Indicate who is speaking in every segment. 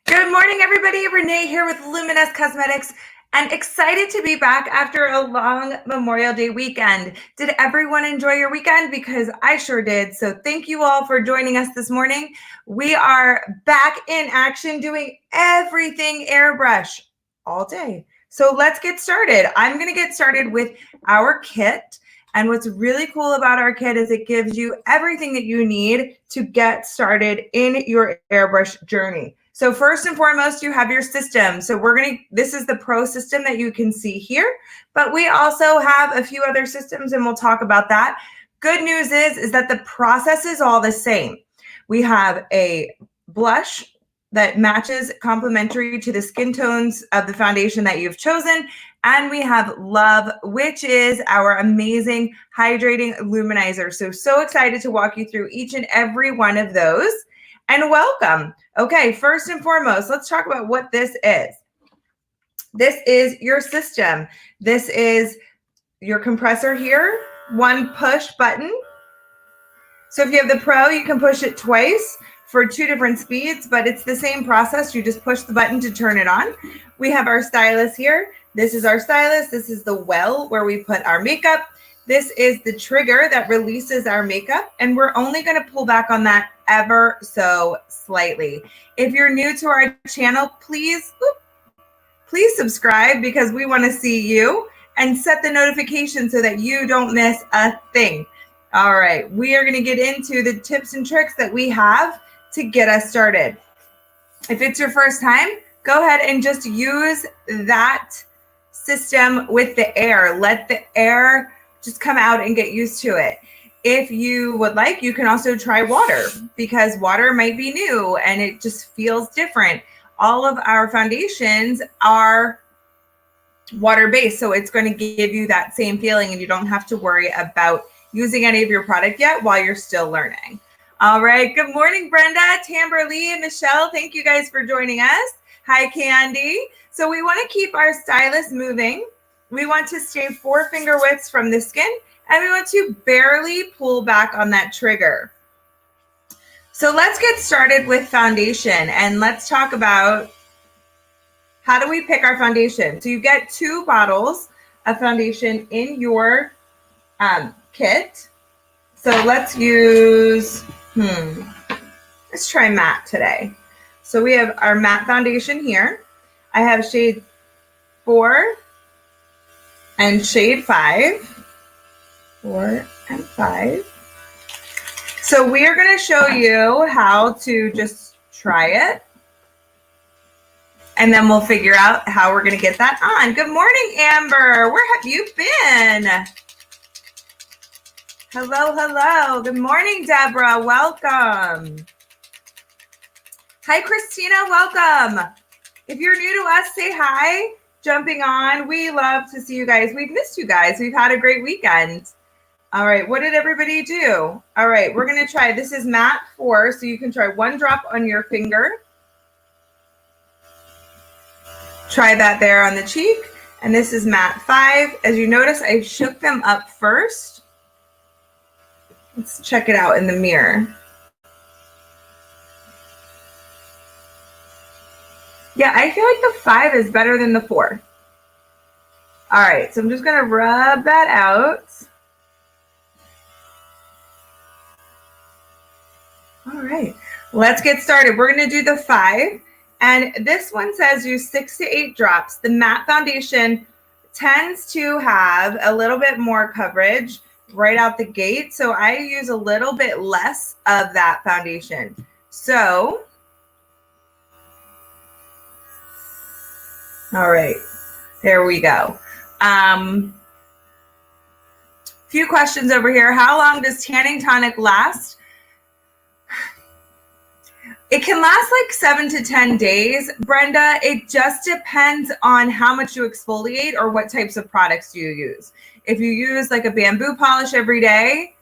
Speaker 1: Good morning, everybody. Renee here with Luminous Cosmetics and excited to be back after a long Memorial Day weekend. Did everyone enjoy your weekend? Because I sure did. So thank you all for joining us this morning. We are back in action doing everything airbrush all day. So let's get started. I'm going to get started with our kit. And what's really cool about our kit is it gives you everything that you need to get started in your airbrush journey. So first and foremost, you have your system. So this is the Pro system that you can see here, but we also have a few other systems and we'll talk about that. Good news is that the process is all the same. We have a blush that matches complementary to the skin tones of the foundation that you've chosen. And we have Love, which is our amazing hydrating luminizer. So excited to walk you through each and every one of those. And welcome. Okay, first and foremost, let's talk about what this is. This is your system. This is your compressor here, one push button. So if you have the Pro, you can push it twice for 2 different speeds, but it's the same process. You just push the button to turn it on. We have our stylus here. This is our stylus. This is the well where we put our makeup. This is the trigger that releases our makeup, and we're only going to pull back on that ever so slightly. If you're new to our channel, please subscribe because we want to see you, and set the notification so that you don't miss a thing. All right, we are going to get into the tips and tricks that we have to get us started. If it's your first time, go ahead and just use that system with the air. Let the air just come out and get used to it. If you would like, you can also try water because water might be new and it just feels different. All of our foundations are water-based, so it's going to give you that same feeling and you don't have to worry about using any of your product yet while you're still learning. All right. Good morning, Brenda, Tamberly, and Michelle. Thank you guys for joining us. Hi, Candy. So we want to keep our stylus moving. We want to stay 4 finger widths from the skin, and we want to barely pull back on that trigger. So let's get started with foundation, and let's talk about how do we pick our foundation. So you get 2 bottles of foundation in your kit. So let's use, let's try matte today. So we have our matte foundation here. I have shade 4 and shade 5. 4 and 5. So we are going to show you how to just try it. And then we'll figure out how we're going to get that on. Good morning, Amber. Where have you been? Hello, hello. Good morning, Deborah. Welcome. Hi, Christina. Welcome. If you're new to us, say hi. Jumping on. We love to see you guys. We've missed you guys. We've had a great weekend. All right. What did everybody do? All right. We're going to try. This is matte 4, so you can try 1 drop on your finger. Try that there on the cheek. And this is matte 5. As you notice, I shook them up first. Let's check it out in the mirror. Yeah, I feel like the 5 is better than the 4. All right, so I'm just going to rub that out. All right, let's get started. We're going to do the 5. And this one says use 6 to 8 drops. The matte foundation tends to have a little bit more coverage right out the gate. So I use a little bit less of that foundation. So, all right, there we go. Few questions over here. How long does tanning tonic last? It can last like 7 to 10 days, Brenda. It just depends on how much you exfoliate or what types of products you use. If you use like a bamboo polish every day,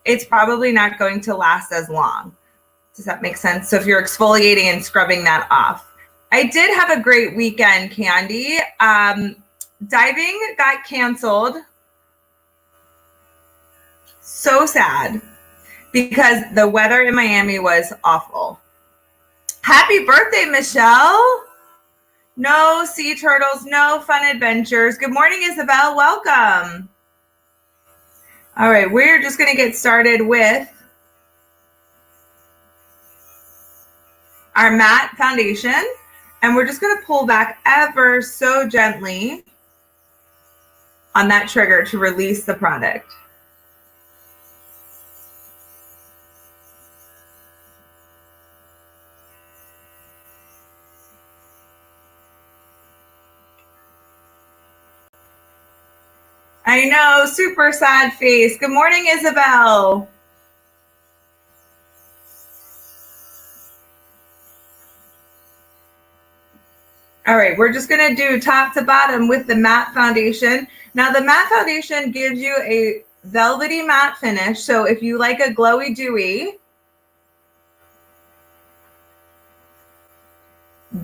Speaker 1: it's probably not going to last as long. Does that make sense? So if you're exfoliating and scrubbing that off. I did have a great weekend, Candy. Diving got canceled. So sad because the weather in Miami was awful. Happy birthday, Michelle. No sea turtles, no fun adventures. Good morning, Isabel. Welcome. All right, we're just going to get started with our matte foundation, and we're just going to pull back ever so gently on that trigger to release the product. I know, super sad face. Good morning, Isabel. All right, we're just gonna do top to bottom with the matte foundation. Now the matte foundation gives you a velvety matte finish. So if you like a glowy dewy,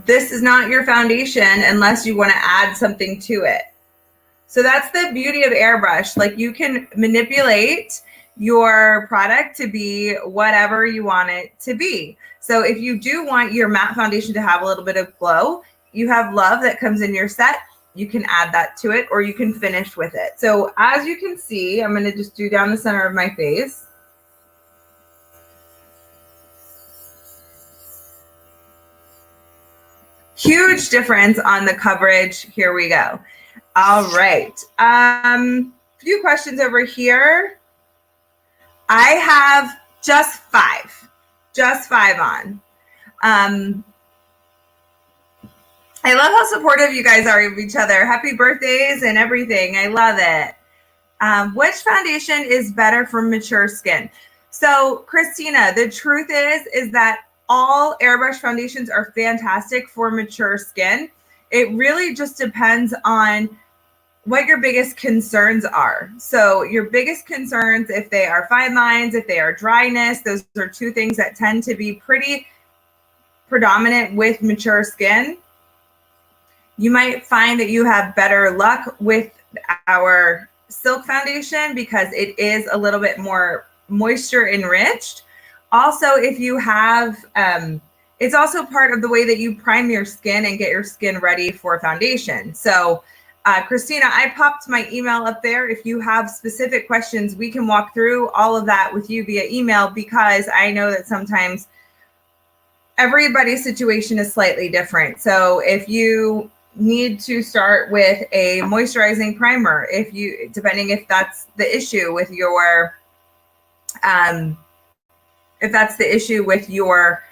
Speaker 1: this is not your foundation unless you wanna add something to it. So that's the beauty of airbrush. Like, you can manipulate your product to be whatever you want it to be. So if you do want your matte foundation to have a little bit of glow, you have Love that comes in your set. You can add that to it, or you can finish with it. So as you can see, I'm going to just do down the center of my face. Huge difference on the coverage. Here we go. All right. Few questions over here. I have just five on. I love how supportive you guys are of each other. Happy birthdays and everything. I love it. Which foundation is better for mature skin? So Christina, the truth is that all airbrush foundations are fantastic for mature skin. It really just depends on what your biggest concerns are. So your biggest concerns, if they are fine lines, if they are dryness, those are two things that tend to be pretty predominant with mature skin. You might find that you have better luck with our Silk foundation because it is a little bit more moisture enriched. Also, if you have, it's also part of the way that you prime your skin and get your skin ready for foundation. So Christina, I popped my email up there. If you have specific questions, we can walk through all of that with you via email, because I know that sometimes everybody's situation is slightly different. So if you need to start with a moisturizing primer, depending if that's the issue with your, if that's the issue with your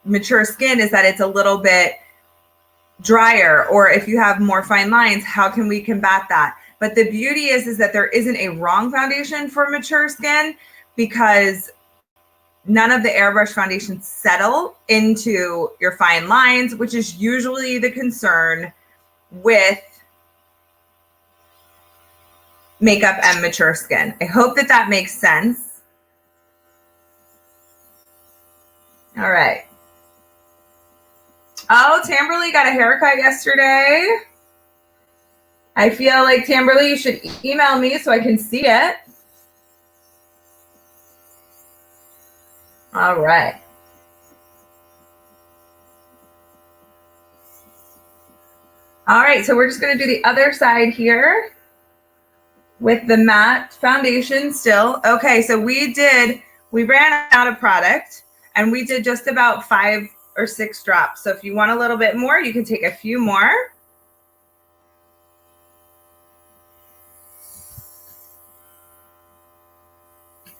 Speaker 1: mature skin, is that it's a little bit drier, or if you have more fine lines, how can we combat that? But the beauty is that there isn't a wrong foundation for mature skin, because none of the airbrush foundations settle into your fine lines, which is usually the concern with makeup and mature skin. I hope that that makes sense. All right. Oh, Tamberly got a haircut yesterday. I feel like, Tamberly, you should email me so I can see it. All right. All right, so we're just going to do the other side here with the matte foundation still. Okay, so we ran out of product, and we did just about 5 or 6 drops. So if you want a little bit more, you can take a few more.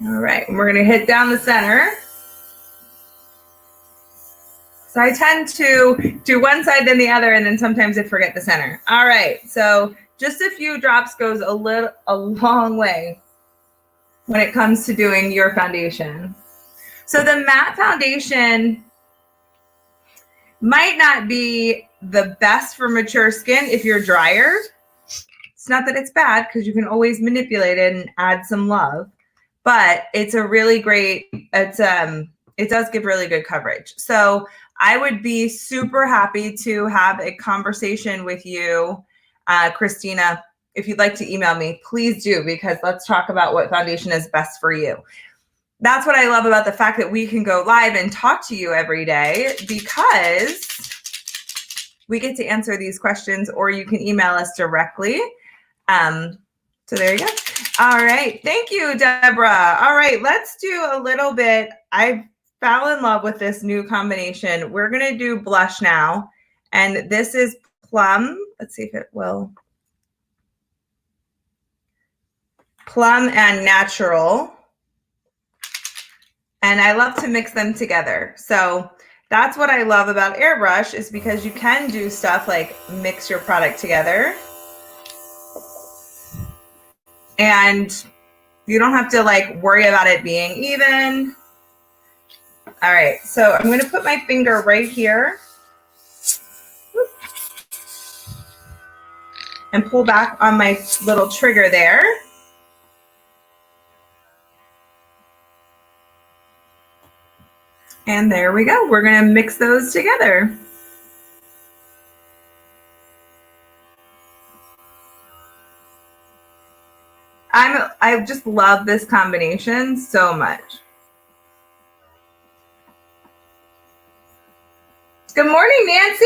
Speaker 1: All right, and we're going to hit down the center. So I tend to do one side then the other, and then sometimes I forget the center. All right, so just a few drops goes a long way when it comes to doing your foundation. So the matte foundation might not be the best for mature skin if you're drier. It's not that it's bad, because you can always manipulate it and add some love, but it's a really great, it does give really good coverage. So I would be super happy to have a conversation with you, Christina. If you'd like to email me, please do, because let's talk about what foundation is best for you. that's what I love about the fact that we can go live and talk to you every day, because we get to answer these questions, or you can email us directly. So there you go. All right. Thank you, Deborah. All right. Let's do a little bit. I fell in love with this new combination. We're going to do blush now. And this is Plum. Let's see if it will. Plum and Natural. And I love to mix them together. So that's what I love about airbrush, is because you can do stuff like mix your product together. And you don't have to like worry about it being even. All right, so I'm going to put my finger right here and pull back on my little trigger there. And there we go. We're going to mix those together. I just love this combination so much. Good morning, Nancy.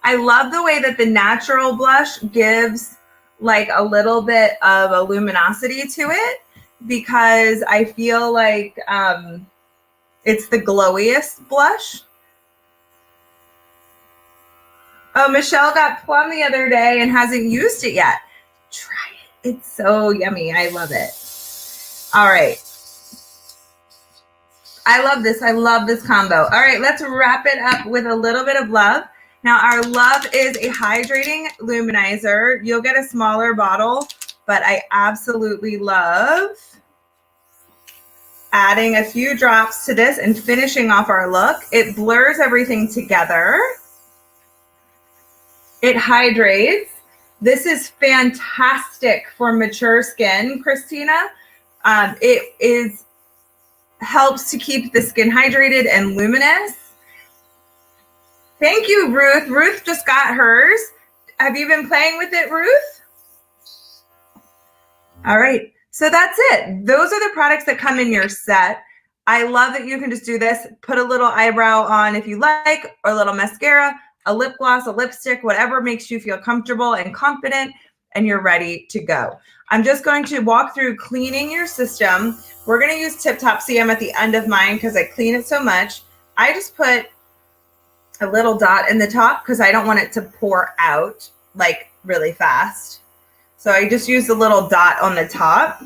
Speaker 1: I love the way that the natural blush gives like a little bit of a luminosity to it, because I feel like it's the glowiest blush. Oh, Michelle got Plum the other day and hasn't used it yet. Try it. It's so yummy. I love it. All right. I love this. I love this combo. All right, let's wrap it up with a little bit of love. Now, our love is a hydrating luminizer. You'll get a smaller bottle, but I absolutely love adding a few drops to this and finishing off our look. It blurs everything together. It hydrates. This is fantastic for mature skin, Christina. It helps to keep the skin hydrated and luminous. Thank you, Ruth. Ruth just got hers. Have you been playing with it, Ruth? All right. So that's it. Those are the products that come in your set. I love that you can just do this, put a little eyebrow on if you like, or a little mascara, a lip gloss, a lipstick, whatever makes you feel comfortable and confident, and you're ready to go. I'm just going to walk through cleaning your system. We're going to use Tip Top CM at the end of mine because I clean it so much. I just put a little dot in the top because I don't want it to pour out like really fast. So I just use the little dot on the top,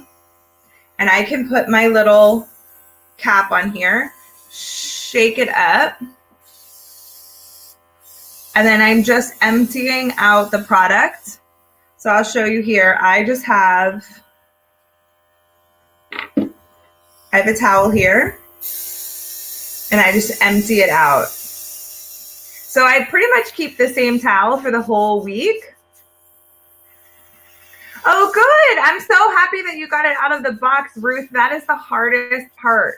Speaker 1: and I can put my little cap on here, shake it up, and then I'm just emptying out the product. So I'll show you here. I have a towel here, and I just empty it out. So I pretty much keep the same towel for the whole week. Oh, good. I'm so happy that you got it out of the box, Ruth. That is the hardest part.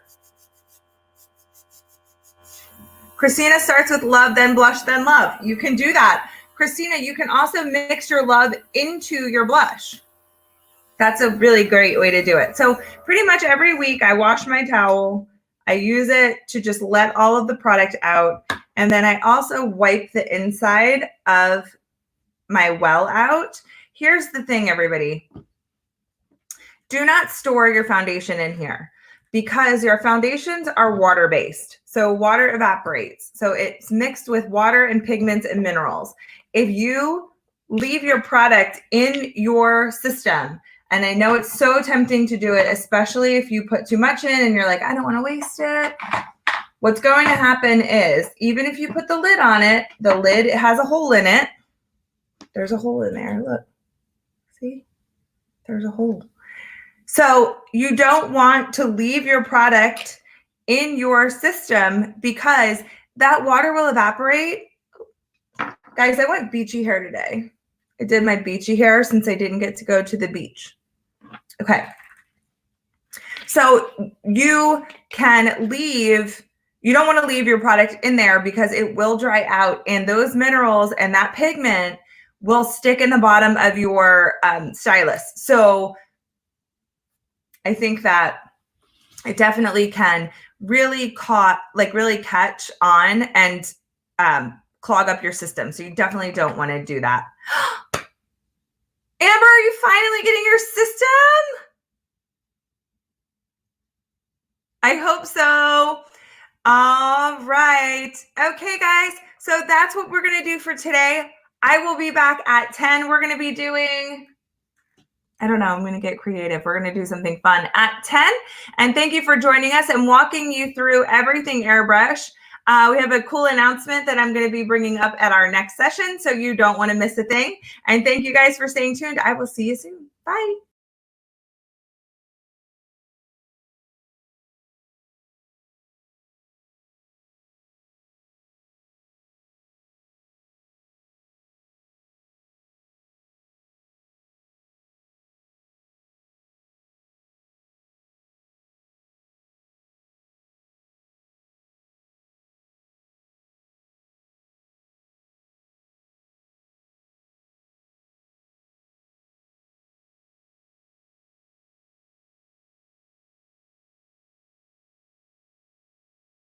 Speaker 1: Christina starts with love, then blush, then love. You can do that. Christina, you can also mix your love into your blush. That's a really great way to do it. So pretty much every week I wash my towel. I use it to just let all of the product out. And then I also wipe the inside of my well out. Here's the thing, everybody. Do not store your foundation in here because your foundations are water-based. So water evaporates. So it's mixed with water and pigments and minerals. If you leave your product in your system, and I know it's so tempting to do it, especially if you put too much in and you're like, I don't want to waste it. What's going to happen is, even if you put the lid on it, the lid has a hole in it. There's a hole in there. Look. See? There's a hole. So you don't want to leave your product in your system because that water will evaporate. Guys, I went beachy hair today. I did my beachy hair since I didn't get to go to the beach. Okay. So you can leave You don't want to leave your product in there because it will dry out, and those minerals and that pigment will stick in the bottom of your stylus. So I think that it definitely can really catch on and clog up your system. So you definitely don't want to do that. Amber, are you finally getting your system? I hope so. All right. Okay, guys. So that's what we're going to do for today. I will be back at 10. We're going to be doing, I don't know, I'm going to get creative. We're going to do something fun at 10. And thank you for joining us and walking you through everything airbrush. We have a cool announcement that I'm going to be bringing up at our next session, so you don't want to miss a thing. And thank you guys for staying tuned. I will see you soon. Bye.